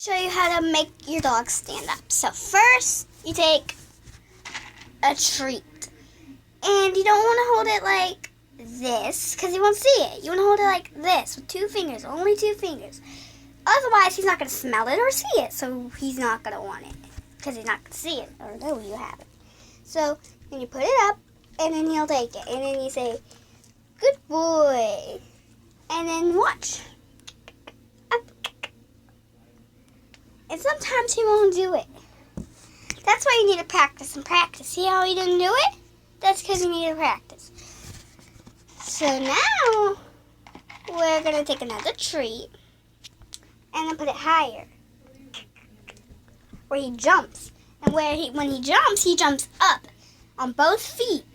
show you how to make your dog stand up. So first, you take a treat. And you don't want to hold it like this, because he won't see it. You want to hold it like this, with 2 fingers, only 2 fingers. Otherwise, he's not going to smell it or see it, so he's not going to want it, because he's not going to see it or know you have it. So, then you put it up, and then he'll take it. And then you say, good boy. And then watch. Up. And sometimes he won't do it. That's why you need to practice and practice. See how he didn't do it? That's because you need to practice. So now, we're going to take another treat and then put it higher, where he jumps. And when he jumps up on both feet.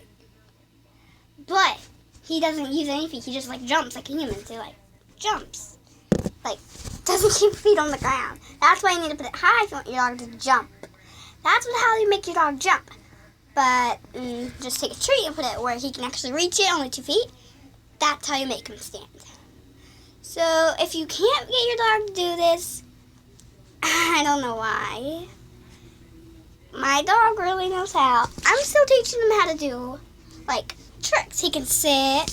But he doesn't use any feet. He just like jumps like a human. So like jumps. Like doesn't keep feet on the ground. That's why you need to put it high if you want your dog to jump. That's how you make your dog jump. But just take a treat and put it where he can actually reach it, only 2 feet. That's how you make him stand. So if you can't get your dog to do this, I don't know why. My dog really knows how. I'm still teaching him how to do like tricks. He can sit.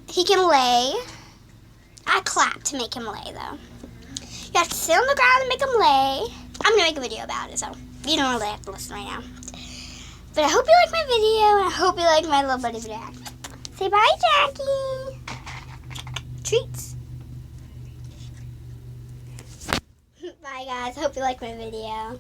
He can lay. I clap to make him lay though. You have to sit on the ground and make him lay. I'm going to make a video about it, so you don't really have to listen right now. But I hope you like my video, and I hope you like my little buddy Jack. Say bye, Jackie. Treats. Bye, guys. Hope you like my video.